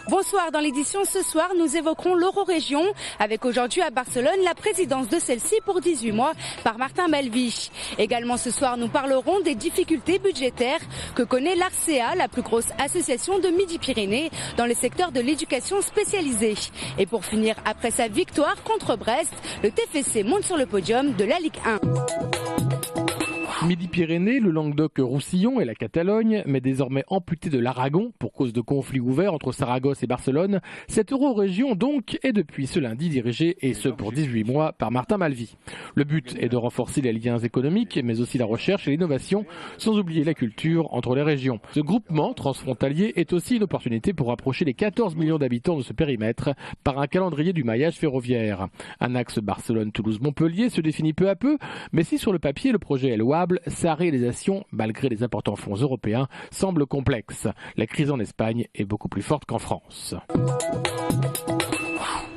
Bonsoir, dans l'édition ce soir, nous évoquerons l'Eurorégion avec aujourd'hui à Barcelone la présidence de celle-ci pour 18 mois par Martin Malvy. Également ce soir, nous parlerons des difficultés budgétaires que connaît l'ARCEA, la plus grosse association de Midi-Pyrénées dans le secteur de l'éducation spécialisée. Et pour finir, après sa victoire contre Brest, le TFC monte sur le podium de la Ligue 1. Midi-Pyrénées, le Languedoc-Roussillon et la Catalogne, mais désormais amputé de l'Aragon pour cause de conflits ouverts entre Saragosse et Barcelone, cette eurorégion donc est depuis ce lundi dirigée, et ce pour 18 mois, par Martin Malvy. Le but est de renforcer les liens économiques, mais aussi la recherche et l'innovation, sans oublier la culture entre les régions. Ce groupement transfrontalier est aussi une opportunité pour rapprocher les 14 millions d'habitants de ce périmètre par un calendrier du maillage ferroviaire. Un axe Barcelone-Toulouse-Montpellier se définit peu à peu, mais si sur le papier le projet est louable, sa réalisation, malgré les importants fonds européens, semble complexe. La crise en Espagne est beaucoup plus forte qu'en France.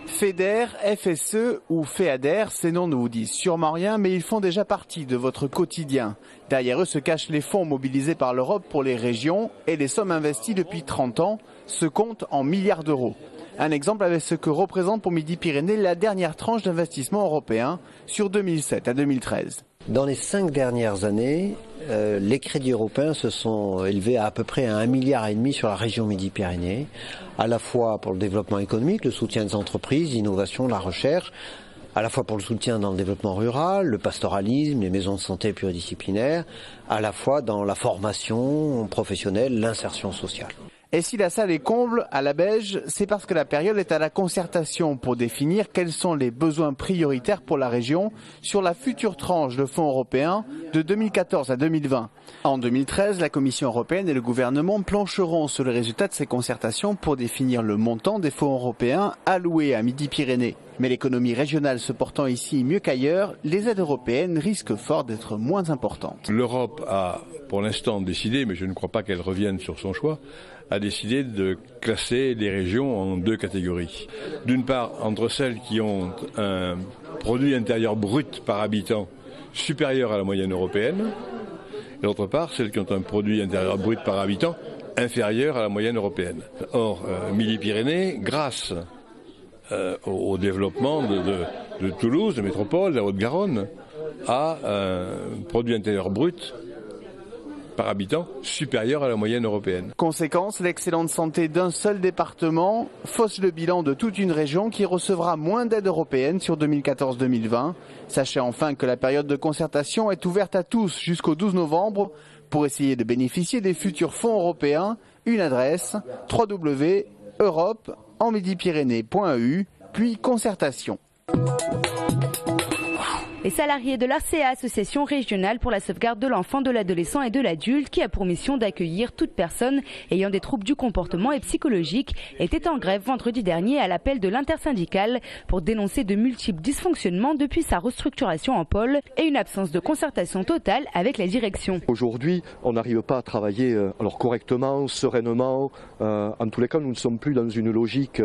FEDER, FSE ou FEADER, ces noms ne vous disent sûrement rien, mais ils font déjà partie de votre quotidien. Derrière eux se cachent les fonds mobilisés par l'Europe pour les régions et les sommes investies depuis 30 ans se comptent en milliards d'euros. Un exemple avec ce que représente pour Midi-Pyrénées la dernière tranche d'investissement européen sur 2007 à 2013. Dans les 5 dernières années, les crédits européens se sont élevés à peu près à 1,5 milliard sur la région Midi-Pyrénées, à la fois pour le développement économique, le soutien des entreprises, l'innovation, la recherche, à la fois pour le soutien dans le développement rural, le pastoralisme, les maisons de santé pluridisciplinaires, à la fois dans la formation professionnelle, l'insertion sociale. Et si la salle est comble à la Belge, c'est parce que la période est à la concertation pour définir quels sont les besoins prioritaires pour la région sur la future tranche de fonds européens de 2014 à 2020. En 2013, la Commission européenne et le gouvernement plancheront sur les résultats de ces concertations pour définir le montant des fonds européens alloués à Midi-Pyrénées. Mais l'économie régionale se portant ici mieux qu'ailleurs, les aides européennes risquent fort d'être moins importantes. L'Europe a pour l'instant décidé, mais je ne crois pas qu'elle revienne sur son choix, a décidé de classer les régions en 2 catégories. D'une part, entre celles qui ont un produit intérieur brut par habitant supérieur à la moyenne européenne, et d'autre part, celles qui ont un produit intérieur brut par habitant inférieur à la moyenne européenne. Or, Midi-Pyrénées, grâce au développement de Toulouse, de métropole, de la Haute-Garonne, a un produit intérieur brut par habitant supérieur à la moyenne européenne. Conséquence, l'excellente santé d'un seul département fausse le bilan de toute une région qui recevra moins d'aides européennes sur 2014-2020. Sachez enfin que la période de concertation est ouverte à tous jusqu'au 12 novembre. Pour essayer de bénéficier des futurs fonds européens, une adresse www.europe-en-midi-pyrénées.eu, puis concertation. Les salariés de l'ARCEA, Association régionale pour la sauvegarde de l'enfant, de l'adolescent et de l'adulte, qui a pour mission d'accueillir toute personne ayant des troubles du comportement et psychologique, était en grève vendredi dernier à l'appel de l'intersyndicale pour dénoncer de multiples dysfonctionnements depuis sa restructuration en pôle et une absence de concertation totale avec la direction. Aujourd'hui, on n'arrive pas à travailler correctement, sereinement. En tous les cas, nous ne sommes plus dans une logique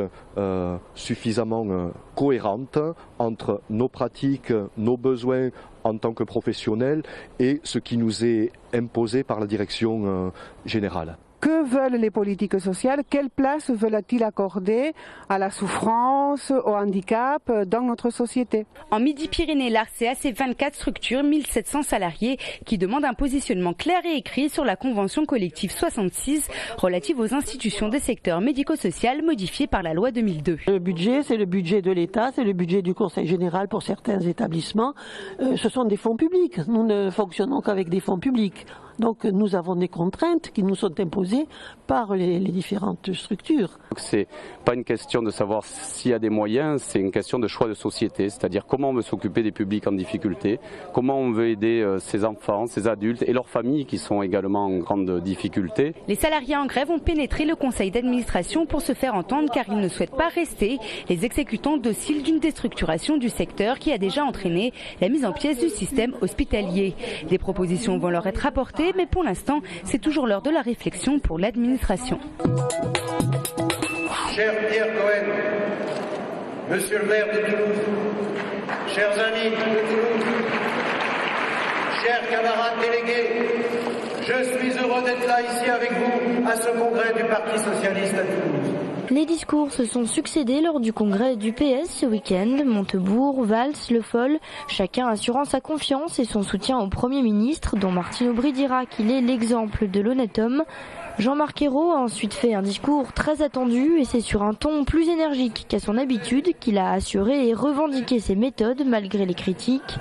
suffisamment cohérente entre nos pratiques, nos besoins en tant que professionnels et ce qui nous est imposé par la direction générale. Que veulent les politiques sociales? Quelle place veulent-ils accorder à la souffrance, au handicap dans notre société? En Midi-Pyrénées, l'ARCEA, c'est 24 structures, 1700 salariés qui demandent un positionnement clair et écrit sur la convention collective 66 relative aux institutions des secteurs médico-social modifiée par la loi 2002. Le budget, c'est le budget de l'État, c'est le budget du Conseil général pour certains établissements. Ce sont des fonds publics. Nous ne fonctionnons qu'avec des fonds publics. Donc nous avons des contraintes qui nous sont imposées par les différentes structures. C'est pas une question de savoir s'il y a des moyens, c'est une question de choix de société, c'est-à-dire comment on veut s'occuper des publics en difficulté, comment on veut aider ces enfants, ces adultes et leurs familles qui sont également en grande difficulté. Les salariés en grève ont pénétré le conseil d'administration pour se faire entendre car ils ne souhaitent pas rester les exécutants dociles d'une déstructuration du secteur qui a déjà entraîné la mise en pièces du système hospitalier. Des propositions vont leur être apportées, mais pour l'instant, c'est toujours l'heure de la réflexion pour l'administration. Cher Pierre Cohen, Monsieur le maire de Toulouse, chers amis de Toulouse, Chers camarades délégués, je suis heureux d'être là ici avec vous à ce congrès du Parti socialiste à Toulouse. Les discours se sont succédés lors du congrès du PS ce week-end. Montebourg, Valls, Le Foll, chacun assurant sa confiance et son soutien au Premier ministre, dont Martine Aubry dira qu'il est l'exemple de l'honnête homme. Jean-Marc Ayrault a ensuite fait un discours très attendu et c'est sur un ton plus énergique qu'à son habitude qu'il a assuré et revendiqué ses méthodes malgré les critiques.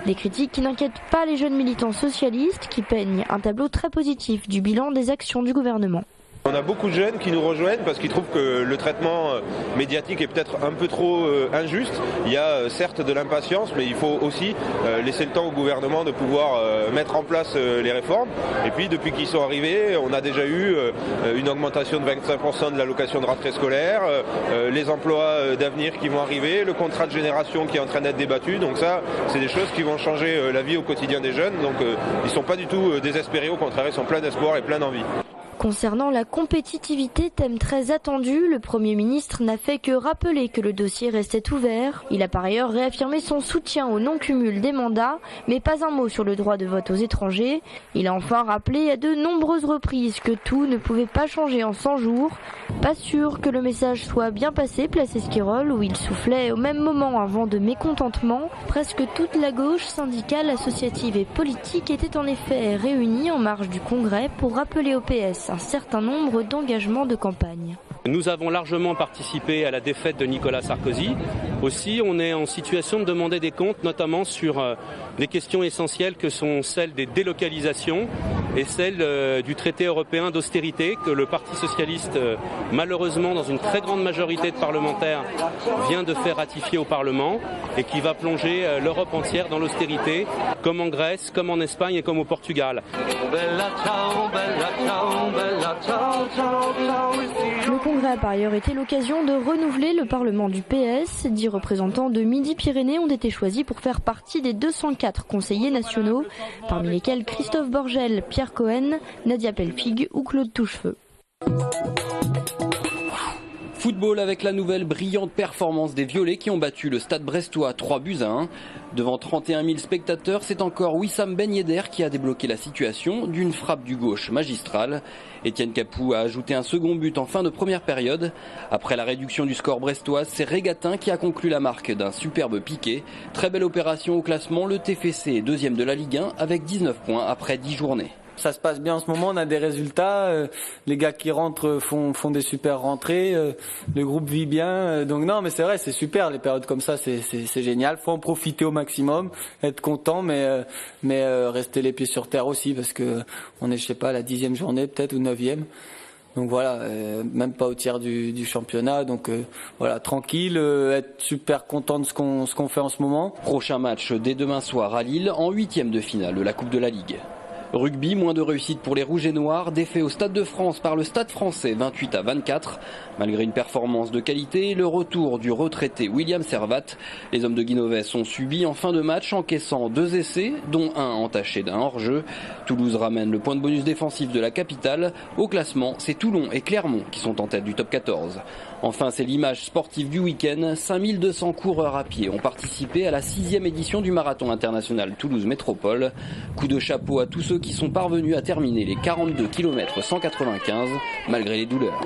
Des critiques qui n'inquiètent pas les jeunes militants socialistes qui peignent un tableau très positif du bilan des actions du gouvernement. On a beaucoup de jeunes qui nous rejoignent parce qu'ils trouvent que le traitement médiatique est peut-être un peu trop injuste. Il y a certes de l'impatience, mais il faut aussi laisser le temps au gouvernement de pouvoir mettre en place les réformes. Et puis depuis qu'ils sont arrivés, on a déjà eu une augmentation de 25% de l'allocation de rentrée scolaire, les emplois d'avenir qui vont arriver, le contrat de génération qui est en train d'être débattu. Donc ça, c'est des choses qui vont changer la vie au quotidien des jeunes. Donc ils ne sont pas du tout désespérés, au contraire, ils sont pleins d'espoir et pleins d'envie. Concernant la compétitivité, thème très attendu, le Premier ministre n'a fait que rappeler que le dossier restait ouvert. Il a par ailleurs réaffirmé son soutien au non-cumul des mandats, mais pas un mot sur le droit de vote aux étrangers. Il a enfin rappelé à de nombreuses reprises que tout ne pouvait pas changer en 100 jours. Pas sûr que le message soit bien passé, place Esquirol, où il soufflait au même moment un vent de mécontentement. Presque toute la gauche, syndicale, associative et politique était en effet réunie en marge du Congrès pour rappeler au PS un certain nombre d'engagements de campagne. Nous avons largement participé à la défaite de Nicolas Sarkozy. Aussi, on est en situation de demander des comptes, notamment sur des questions essentielles que sont celles des délocalisations et celles du traité européen d'austérité que le Parti socialiste, malheureusement, dans une très grande majorité de parlementaires, vient de faire ratifier au Parlement et qui va plonger l'Europe entière dans l'austérité, comme en Grèce, comme en Espagne et comme au Portugal. Le congrès a par ailleurs été l'occasion de renouveler le Parlement du PS. 10 représentants de Midi-Pyrénées ont été choisis pour faire partie des 204 conseillers nationaux, parmi lesquels Christophe Borgel, Pierre Cohen, Nadia Pellefig ou Claude Touchefeu. Football avec la nouvelle brillante performance des Violets qui ont battu le Stade Brestois 3-1. Devant 31 000 spectateurs, c'est encore Wissam Ben Yedder qui a débloqué la situation d'une frappe du gauche magistrale. Étienne Capou a ajouté un second but en fin de première période. Après la réduction du score brestois, c'est Régatin qui a conclu la marque d'un superbe piqué. Très belle opération au classement, le TFC est deuxième de la Ligue 1 avec 19 points après 10 journées. Ça se passe bien en ce moment, on a des résultats, les gars qui rentrent font des super rentrées, le groupe vit bien, donc non mais c'est vrai, c'est super, les périodes comme ça c'est génial, faut en profiter au maximum, être content mais rester les pieds sur terre aussi parce que on est je sais pas la 10e journée peut-être ou 9e. Donc voilà, même pas au tiers du championnat, donc voilà, tranquille, être super content de ce qu'on fait en ce moment. Prochain match dès demain soir à Lille en 8e de finale de la Coupe de la Ligue. Rugby, moins de réussite pour les Rouges et Noirs, défait au Stade de France par le Stade français 28-24. Malgré une performance de qualité et le retour du retraité William Servat, les hommes de Guinoves ont subi en fin de match, encaissant 2 essais, dont un entaché d'un hors-jeu. Toulouse ramène le point de bonus défensif de la capitale. Au classement, c'est Toulon et Clermont qui sont en tête du top 14. Enfin, c'est l'image sportive du week-end. 5200 coureurs à pied ont participé à la 6e édition du marathon international Toulouse Métropole. Coup de chapeau à tous ceux qui sont parvenus à terminer les 42 km 195 malgré les douleurs.